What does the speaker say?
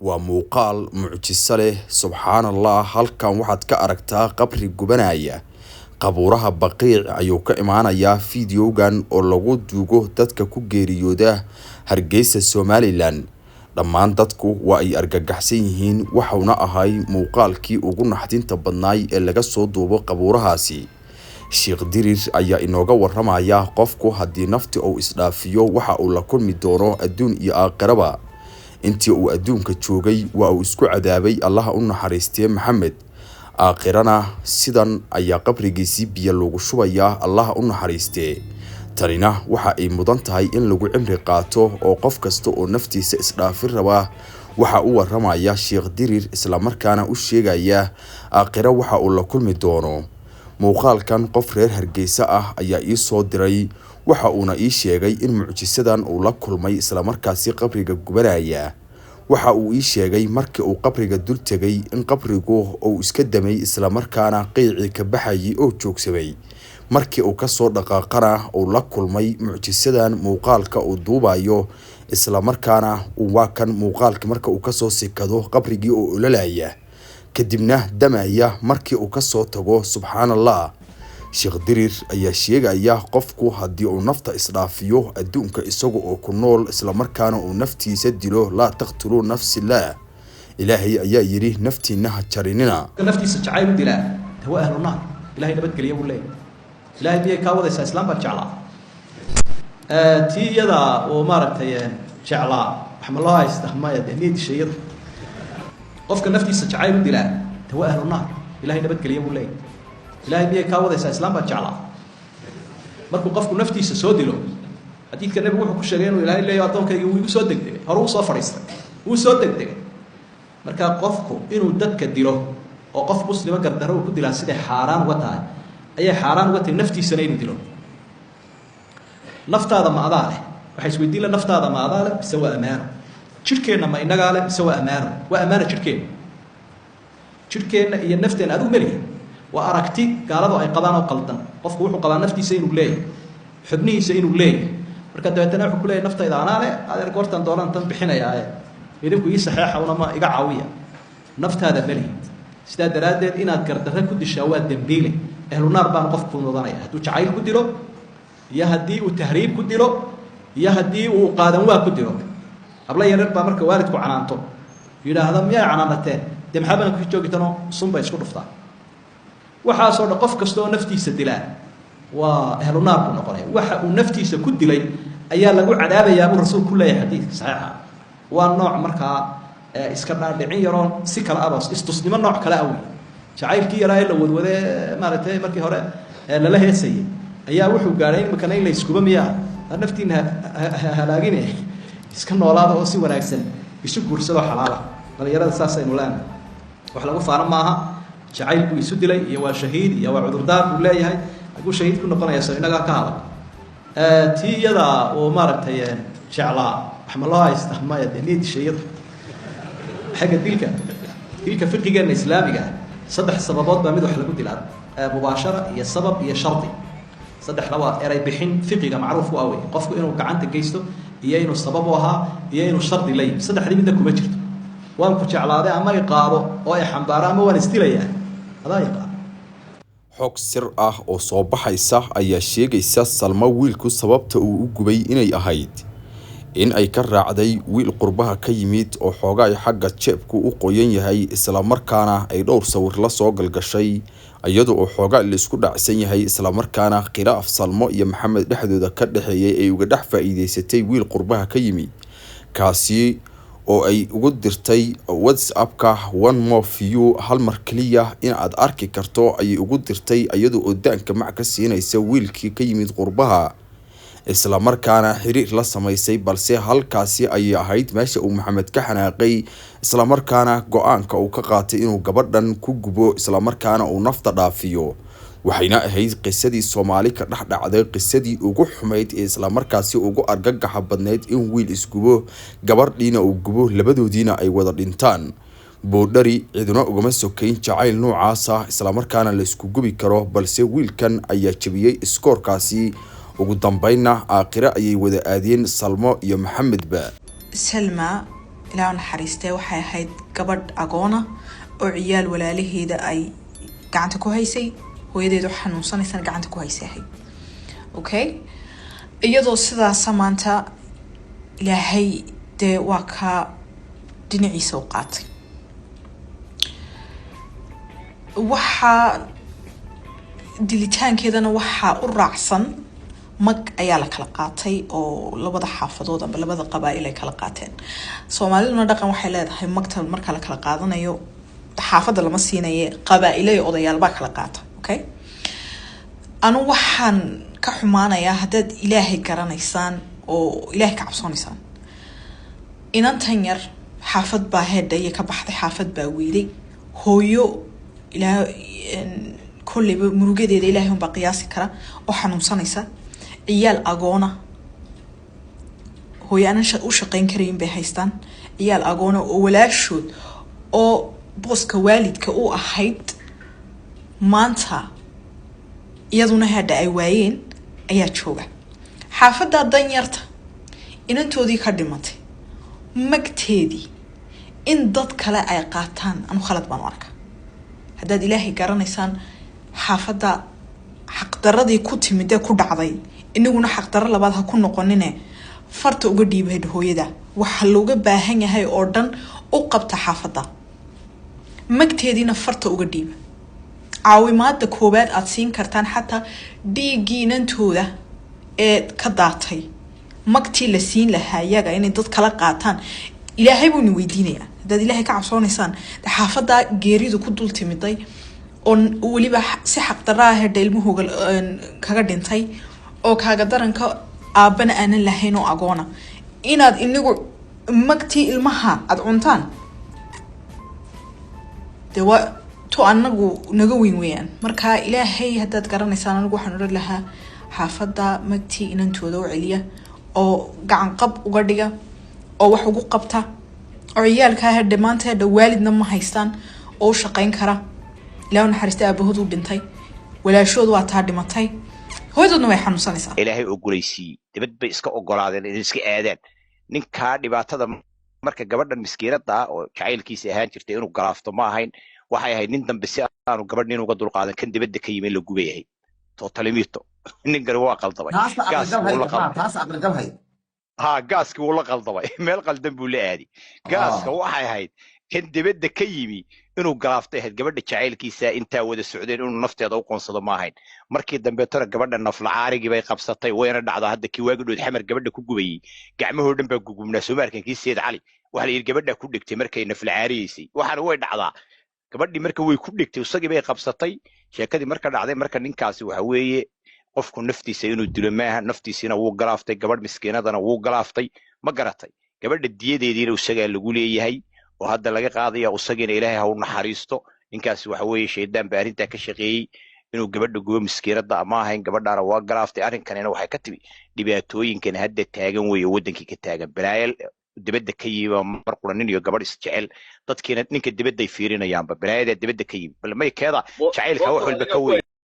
وموقال معجزة سبحان الله halkan waxaad ka aragtaa qabri gubanaya qabuuraha baqiic ayuu ka imaanaya fiidiyowgan oo lagu duugo dadka ku geeriyooda Hargeysa Somaliland dhammaan dadku waa ay argagaxsan yihiin waxauna ahay muuqaalkii ugu naxdinta badnaay ee laga soo duubo qabuurahaasi Sheekh Dirir ayaa inooga waramaya qofku hadii nafti uu isdhaafiyo waxa uu la kulmi doono adduun iyo aakhiraba intii uu adduunka joogay waa uu isku cadaabay Allah u naxariistay Maxamed aakhirana sidan ayaa qabrigiisii biyo loogu shubaya Allah u naxariistay tanina waxa ay mudan tahay in lagu cimri qaato oo qof kasta oo naftiisa isdhaafin raba waxa uu waramaya Sheekh Dirir isla markaana u sheegaya aakhira waxa uu la kulmi doono muuqaalkan qof reer Hargeysa ah ayaa ii soo diray waxa uuna ii sheegay in mucjisadan uu la kulmay isla markaasi qabriga gubanaya waxa uu ii sheegay markii uu qabriga dul tagay in qabrigu uu iska damay isla markaana qiici ka baxay oo joogsamay markii uu ka soo dhaqaaqana uu la kulmay mucjisadan muuqaalka uu duubayo isla markaana uu waa kan muuqaalka marka uu ka soo sikado qabrigii oo ulalaaya kadibna damaya markii uu ka soo tago subhanallah Sheekh Dirir ayaa sheegaya qofku hadii uu nafta isdhaafiyo adduunka isagu oo ku nool isla markaana uu naftiisa dilo la taqtulu nafsi la ilaahay ayaa yiri naftiina ha jarinina naftiisa jacayl dilaa tawa ahluna ilaahay nabad galiya uu leeyahay ilaahay biyay ka wadaysa islaamka jeclaa tiyada oo maaragtay jeclaa waxma istahmaaya niyad shayada qofka naftiisa jacayl dilaa tawa ahluna ilaahay nabad galiya uu leeyahay ilaahay biyay ka wadaysa islaamka jeclaa markuu qofku naftiisa soo dilo hadiidka nabigu wuxuu ku sheegay inuu ilaahay leeyahay adoonkayga uu igu soo degdegay hore uu soo fariistay uu soo degdegay marka qofku inuu dadka dilo oo qof muslima gardaro ku dilaa sida xaraan uga tahay ayay xaraan uga tahay naftiisana inuu dilo naftaada ma adaa leh waxa isweydiin la naftaada ma adaa leh mise waa amaano jirkeena ma inaga leh mise waa amaano jirkeena iyo nafteena adigu malihi waa aragti gaaladu ay qabaan oo qaldan qofku wuxuu qabaa naftiisa inuu leeyahay xubnihiisa inuu leeyahay marka dabeetana wuxuu ku leeyahay naftayda anaa leh adeer goortan doonaan tan bixinayaa idinku ii saxeexa una ma iga caawiya naftaada malihi sidaa daraadeed inaad gardarro ku dishaa waa dambiile ahlu naar baan qofku mudanaya hadduu jacayl ku dilo iyo haddii uu tahriib ku dilo iyo haddii uu qaadan waa ku dilo habla yaryar baa marka waalidku canaanto yidhaahda miyay canaanateen dee maxaa baan ku joogitano sunba isku dhuftaa waxaasoo dhan qof kasta oo naftiisa dilaa waa ahlu naar ku noqonaya waxa uu naftiisa ku dilay ayaa lagu cadaabayaa uu rasuulku leeyahay xadiidka saxiixa waa nooc markaa iska dhaadhicin yaroon si kala abas istusnimo nooc kala awi jacaylkii yaraa ee la wadwade maaragtay markii hore lala heesayay ayaa wuxuu gaaray in makana in la iskuba miyaa naftiina halaagine iska noolaada oo si wanaagsan isu guursado xalaala dhalinyarada saasaynu leenahay wax lagu faaran maaha jacayl buu isu dilay iyo waa shahiid iyo waa cudurdaar buu leeyahay hadduu shahiid ku noqonaya soo inaga ka hadal tiyada oo maaragtay jeclaa waxma loo istahmaaya niyad shayada xagga dilka fiqigeena islaamiga saddex sababood baa mid wax lagu dilaa mubaashara iyo sabab iyo shardi saddex laba eray bixin fiqiga macruuf u awey qofku inuu gacanta geysto iyo inuu sabab u ahaa iyo inuu shardi leeyahay saddexdii midna kuma jirto waan ku jeclaaday ama ay qaado oo ay xambaaro ama waan istilayaa adaa yaqaan xog sir ah oo soo baxaysa ayaa sheegaysa Salma wiilku sababta uu u gubay inay ahayd in ay ka raacday wiil qurbaha ka yimid oo xoogay xagga jeebku u qoyan yahay isla markaana ay dhowr sawir la soo galgashay iyadoo oo xoogaa la isku dhacsan yahay isla markaana khilaaf Salmo iyo Maxamed dhexdooda ka dhaxeeyay ay uga dhex faa'iideysatay wiil qurbaha ka yimid kaasi oo ay ugu dirtay WhatsApp-ka one more view hal mar kaliya in aad arki karto ay ugu dirtay iyadoo oo daanka mac ka siinaysa wiilkii ka yimid qurbaha isla markaana xiriir la sameysay balse halkaasi ay ahayd meesha uu Maxamed ka xanaaqay isla markaana go'aanka uu ka qaatay inuu gabadhan ku gubo isla markaana uu nafta dhaafiyo waxayna ahayd qisadii Soomaali ka dhaxdhacday qisadii ugu xumeyd ee isla markaasi ugu argagaxa badneyd in wiil isgubo gabadhiina uu gubo labadoodiina ay wada dhintaan boodhari ciduna ugama sokayn jacayl noocaas ah isla markaana la isku gubi karo balse wiilkan ayaa jabiyay iskoorkaasi ugu dambayna aakhira ayay wada aadeen Salmo iyo Maxamed ba Salma ilaa naxariistay waxay ahayd gabadh agoona oo ciyaal walaalaheeda ay gacanta ku haysay hooyadeedu xanuunsanaysan gacanta ku haysay okay iyadoo sidaas maanta ilaahay dee waa ka dhinaciisa u qaatay waxa dilitaankeedana waxaa u raacsan mag ayaa la kala qaatay oo labada xaafadood ama labada qabaa'il ay kala qaateen Soomaaliduna dhaqan waxay leedahay magta marka la kala qaadanayo xaafada lama siinayo qabaa'ilay odayaal baa kala qaata okay anu waxaan ka xumaanayaa haddaad ilaahay garanaysaan oo ilaahay ka cabsoonaysaan inantan yar xaafad baa heedaya ka baxday xaafad baa weeday hooyo ilaa kulliba murugadeeda ilaahay un baa qiyaasi kara oo xanuunsanaysa ciyaal agoona hooyo aan u shaqayn karayn bay haystaan ciyaal agoona oo walaashood oo booska waalidka u ahayd maanta iyaduna hadda ay waayeen ayaa jooga xaafadda danyarta inantoodii ka dhimatay magteedii in dad kale ay qaataan anu khalad baan arka haddaad ilaahay garanaysaan xaafadda xaqdaradii ku timid ee ku dhacday inaguna xaqdaro labaad ha ku noqonine farta uga dhiibay hooyada waxa looga baahan yahay oo dhan u qabta xaafadda magteediina farta uga dhiiba caawimaadda koobaad aad siin kartaan xataa dhiiggii inantooda ee ka daatay magtii la siin lahaa iyaga inay dad kala qaataan ilaahay buu ni weydiinayaa haddaad ilaahay ka cabsoonaysaan xaafadda geeridu ku dul timiday oo weliba si xaqdarro ah ilmuhooga kaga dhintay oo kaaga daranka aabbana aanan lahayn oo agoona inaad inagu magtii ilmaha aad cuntaan dee waa to anagu naga weyn weeyaan marka ilaahay haddaad garanaysaan anigu waxaan oran lahaa xaafadda magtii inantooda u celiya oo gacan qab uga dhiga oo wax ugu qabta oo ciyaalkaa hadda maanta hadda waalidna ma haystaan oo u shaqayn kara ilaahu naxariista aabahood u dhintay walaashood waa taa dhimatay hooyadoodna way xanuunsanaysaa ilaahay ogoleysiiyey dibad bay iska ogolaadeen inay iska aadaan ninkaa dhibaatada marka gabadhan miskiinada ah oo jacaylkiisa ahaan jirtay inuu galaafto ma ahayn waxay ahayd nin dambe si aanu gabadh nin uga dulqaadan kan dibadda ka yimid la gubay ahayd tootalimito nin gari waa qaldamay gaaskii wuu la qaldamay meel qaldan buu la aadi gaaska waxay ahayd kan dibadda ka yimi inuu galaaftay ahayd gabadha jacaylkiisa intaa wada socdeen inuu nafteeda u qoonsado ma ahayn markii dambe tara gabadha naflacaarigii bay qabsatay wayna dhacdaa hadda kii waagidhood xamar gabadha ku gubayay gacmahoo dhan baa gugubnaa Soomaalikan kii Seed Cali waxa la yiri gabadha ku dhigtay markay naflacaariyeysay waxaana way dhacdaa gabadhii marka way ku dhigtay isagii bay qabsatay sheekadii marka dhacday marka ninkaasi waxa weeye qofku naftiisa inuu dilo maaha naftiisina wuu galaaftay gabadh miskiinadana wuu galaaftay ma garatay gabadha diyadeediina isaga lagu leeyahay oo hadda laga qaadaya isagiina ilaahay ha u naxariisto ninkaasi waxa weeye sheedaan baa arrinta ka shaqeeyay inuu gabadha gubo miskiinada ama ahayn gabadhaana waa galaaftay arrinkanina waxay ka timi dhibaatooyinkan hadda taagan weeye wadankii ka taagan balaayal dibadda ka yimi mar quranin iyo gabadh isjecel dadkiina ninka dibadda ay fiirinayaanba balaayada dibadda ka yimi bal may keeda jacaylka wax walba ka weyn